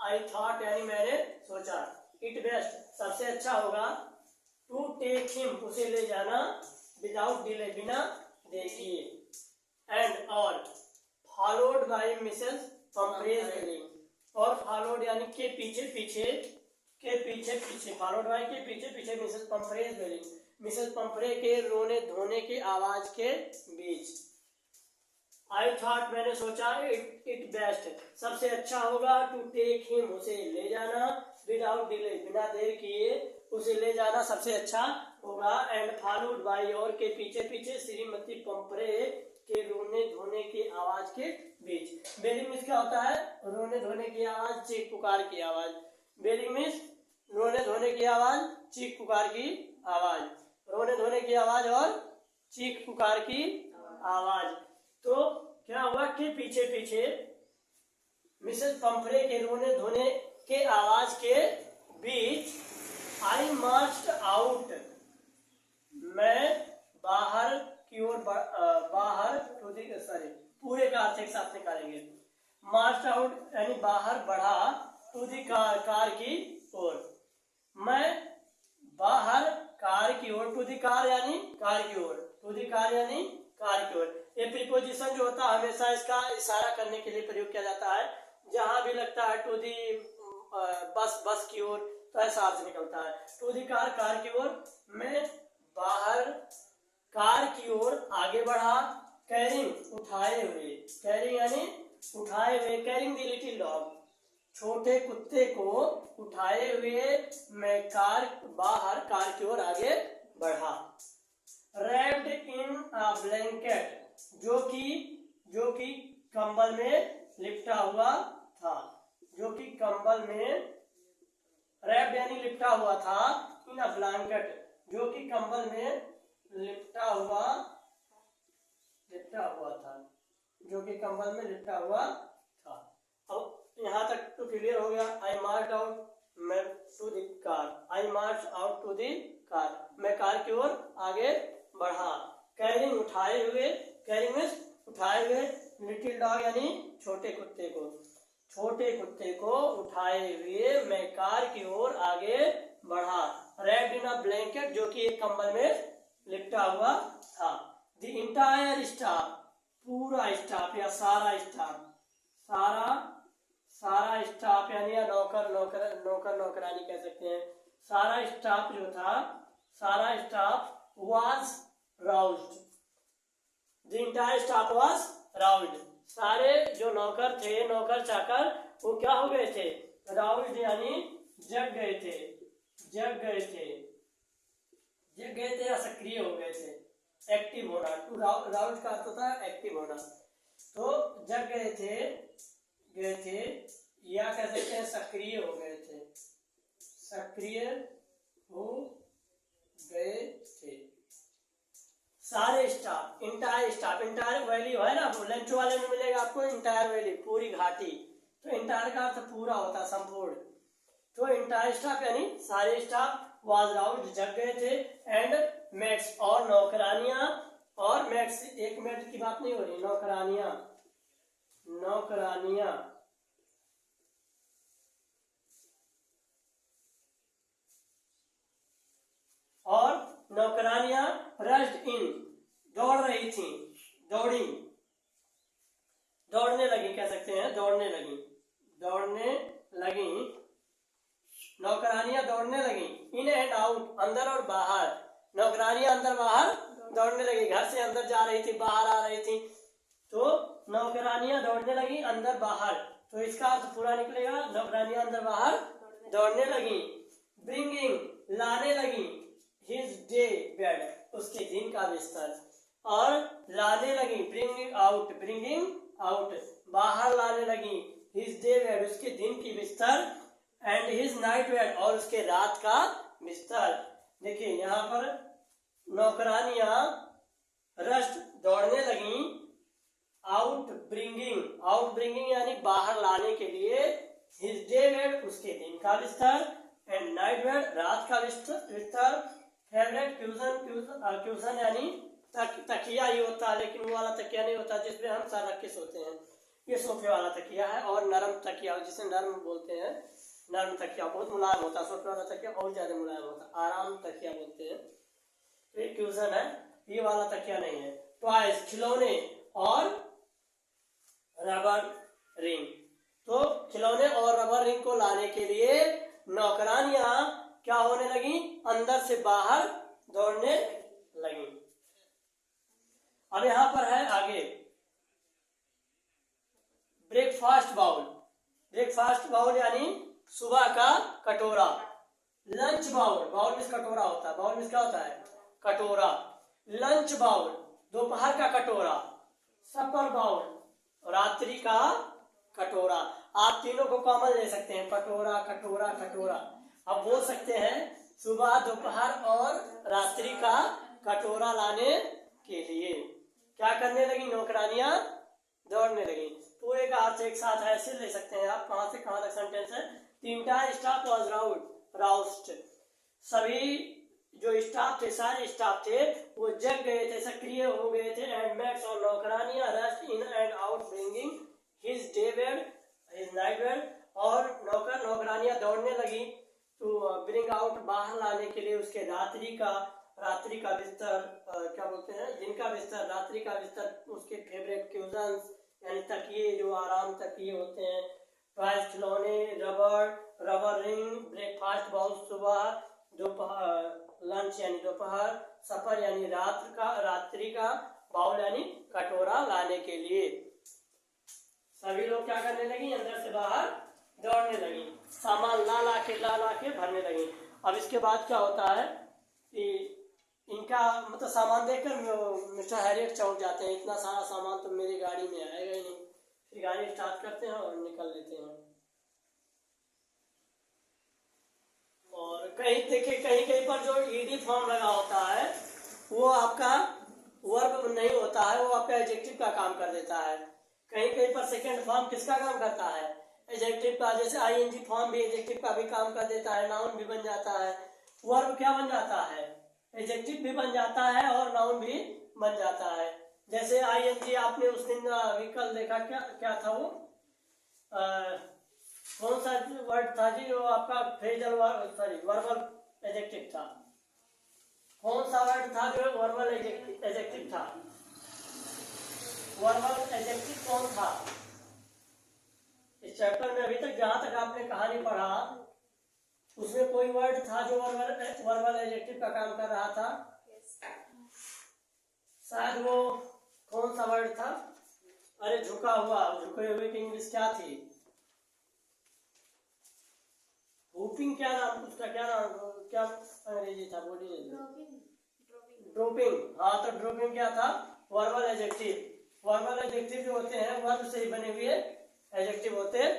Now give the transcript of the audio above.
I thought यानी मैंने सोचा, इट बेस्ट सबसे अच्छा होगा, टू टेक हिम उसे ले जाना, विदाउट डिले बिना देखिए, एंड और फॉलोड बाय मिसेस पंफ्रेज वेलिंग, और फॉलोड यानी के पीछे पीछे फॉलोड बाय के पीछे पीछे मिसेस पंफ्रेज वेलिंग, मिसेस पंफ्रे के रोने धोने की आवाज के बीच। आई थॉट मैंने सोचा, इट बेस्ट सबसे अच्छा होगा, टू टेक हिम उसे ले जाना, विदाउट डिले बिना देर किए उसे ले जाना सबसे अच्छा होगा, एंड फॉलोड बाय और के पीछे पीछे श्रीमती पंफ्रे के रोने धोने की आवाज के बीच। बेलिंग मिस क्या होता है? रोने धोने की आवाज, चीख पुकार की आवाज। बेलिंग मिस रोने धोने की आवाज, चीख पुकार की आवाज, रोने धोने की आवाज और चीख पुकार की आवाज। तो क्या हुआ कि पीछे पीछे मिसेस पंफ्रे के रोने धोने के आवाज के बीच, आई मार्च्ड आउट मैं बाहर की ओर बाहर पूरे का अर्थ एक साथ निकालेंगे। मार्च आउट यानी बाहर बढ़ा, टू दी कार की ओर, मैं बाहर कार की ओर, टू दी कार यानी कार की ओर, टू दी कार यानी कार की ओर। ये प्रीपोजिशन जो होता है हमेशा इसका इशारा करने के लिए प्रयोग किया जाता है, जहां भी लगता है टू दी बस की ओर तो ऐसा अर्थ निकलता है, टू दी कार की ओर, मैं बाहर कार की ओर आगे बढ़ा, कैरिंग उठाए हुए, कैरिंग यानी उठाए हुए, कैरिंग द लिटिल डॉग छोटे कुत्ते को उठाए हुए मैं बाहर कार की ओर आगे बढ़ा। रैप्ड इन अ ब्लैंकेट जो कि कंबल में लिपटा हुआ था, जो कि कंबल में, रैप्ड यानी लिपटा हुआ था, इन अ ब्लैंकेट जो कि कंबल में लिपटा हुआ था, जो कि कंबल में लिपटा हुआ था। अब यहाँ तक तो क्लियर हो गया। आई मार्च आउट मैं to the car, I march out to the car, मैं कार की ओर आगे बढ़ा। कैरिंग उठाए हुए, कैरिंग मींस उठाए हुए, लिटिल डॉग यानी छोटे कुत्ते को उठाए हुए मैं कार की ओर आगे बढ़ा। रैप्ड इन अ ब्लैंकेट जो कि एक कंबल में लिपटा हुआ था। द इंटायर स्टाफ पूरा स्टाफ या सारा स्टाफ यानी या नौकर नौकरानी कह सकते हैं, सारा स्टाफ जो था, सारा staff was roused, the entire staff was roused, सारे जो नौकर थे, नौकर चाकर, वो क्या हो गए थे? राउज्ड यानी जग गए थे या सक्रिय हो गए थे, एक्टिव होना। टू राउज्ड का अर्थ होता है एक्टिव होना। तो जग गए थे या कह सकते हैं सक्रिय हो गए थे, सक्रिय हो गए थे सारे स्टाफ। इंटायर वैल्यू है ना, लंच वाले में मिलेगा आपको इंटायर वैल्यू, पूरी घाटी। तो इंटायर का अर्थ पूरा होता है, संपूर्ण। तो इंटायर स्टाफ यानी सारे स्टाफ, वाज राउज्ड जग गए थे, एंड मेट्स और नौकरानियां, और मेट्स एक मेट की बात नहीं हो रही, नौकरानियां और नौकरानियां रश्ड इन दौड़ रही थी, दौड़ने लगी कह सकते हैं, दौड़ने लगी नौकरानियां दौड़ने लगी। इन एंड आउट अंदर और बाहर, नौकरानियां अंदर बाहर दौड़ने लगी, घर से अंदर जा रही थी, बाहर आ रही थी। तो नौकरानियां दौड़ने लगी अंदर बाहर, तो इसका अर्थ पूरा निकलेगा, नौकरानियां अंदर बाहर दौड़ने लगी। ब्रिंगिंग लाने लगी, हिज डे बेड उसके दिन का बिस्तर, और लाने लगी ब्रिंगिंग आउट बाहर लाने लगी, हिज डे बेड उसके दिन की बिस्तर, एंड हिज नाइट बेड और उसके रात का बिस्तर। देखिए यहाँ पर नौकरानियां रश्ड दौड़ने लगी, आउट ब्रिंगिंग यानी बाहर लाने के लिए, हिज डे बेड उसके दिन का बिस्तर, एंड नाइट बेड रात का बिस्तर। फेवरेट क्यूशन यानी तकिया ही होता है, लेकिन वो वाला तकिया नहीं होता जिसमें हम सर रख के सोते हैं, ये सोफे वाला तकिया है और नरम नर्म तकिया, जिसे नर्म बोलते हैं, नर्म तकिया बहुत मुलायम होता है, सॉफ्ट वाला तकिया और ज्यादा मुलायम होता है, आराम तकिया बोलते हैं। तो ये क्यूजन है, ये वाला तकिया नहीं है। टॉयज खिलौने और रबर रिंग, तो खिलौने और रबर रिंग को लाने के लिए नौकरानियां क्या होने लगी, अंदर से बाहर दौड़ने लगी। अब यहां पर है आगे ब्रेकफास्ट बाउल। ब्रेकफास्ट बाउल यानी सुबह का कटोरा। लंच बाउल, बाउल में कटोरा होता है, बाउल में क्या होता है, कटोरा। लंच बाउल दोपहर का कटोरा। सपर बाउल रात्रि का कटोरा। आप तीनों को कॉमन ले सकते हैं, कटोरा कटोरा कटोरा। अब बोल सकते हैं सुबह दोपहर और रात्रि का कटोरा लाने के लिए क्या करने लगी, नौकरानियां दौड़ने लगी। पूरे का अर्थ एक साथ ऐसे ले सकते हैं आप, कहां से कहां तक सेंटेंस है। The entire staff was roused। सभी जो स्टाफ थे, सारे स्टाफ थे, वो जग गए थे, सक्रिय हो गए थे। एंड मैक्स और नौकरानियां rushed in and out bringing his day bed, his night bed. और नौकरानियां दौड़ने लगी तो ब्रिंग आउट, बाहर लाने के लिए उसके रात्रि का बिस्तर, क्या बोलते हैं, दिन का बिस्तर, रात्रि का बिस्तर, उसके फेवरेट क्यूजन्स यानी तकिए, जो आराम तकिए होते हैं। टॉयज खिलौने, रबर रिंग, ब्रेकफास्ट बाउल सुबह, दोपहर लंच यानी दोपहर, सफर यानी रात्रि का, बाउल यानी कटोरा लाने के लिए। सभी लोग क्या करने लगी, अंदर से बाहर दौड़ने लगी, सामान ला के भरने लगी। अब इसके बाद क्या होता है कि इनका मतलब सामान देखकर मिस्टर हैरियट चौंक जाते हैं, इतना सारा सामान तो मेरी गाड़ी में आएगा ही नहीं। फिर गाड़ी स्टार्ट करते हैं और निकल लेते हैं। और कहीं देखिए, कहीं पर जो ईडी फॉर्म लगा होता है वो आपका वर्ब नहीं होता है, वो आपका एडजेक्टिव का काम कर देता है। कहीं पर सेकंड फॉर्म किसका काम करता है, एडजेक्टिव का। जैसे आईएनजी फॉर्म भी एडजेक्टिव का भी काम कर देता है, नाउन भी बन जाता है। वर्ब क्या बन जाता है, एडजेक्टिव भी बन जाता है और नाउन भी बन जाता है। जैसे आईएनजी आपने उस दिन कल देखा, क्या था वो, कौन सा वर्ड था जी, जो आपका फ्रेजल वर्बल एडजेक्टिव था। कौन सा वर्ड था जो वर्बल एडजेक्टिव था, वर्बल एडजेक्टिव कौन था इस चैप्टर में? अभी तक जहां तक आपने कहानी पढ़ा उसमें कोई वर्ड था जो वर्बल एडजेक्टिव का काम कर रहा था? शायद वो कौन सा वर्ड था, अरे झुके हुए की इंग्लिश क्या थी, हुपिंग, क्या नाम उसका, क्या अंग्रेजी था, बोलिए। ड्रॉपिंग, हाँ, तो ड्रॉपिंग क्या था, वर्बल एडजेक्टिव। वर्बल एडजेक्टिव जो होते हैं वर्ब से ही बने हुए एडजेक्टिव होते हैं।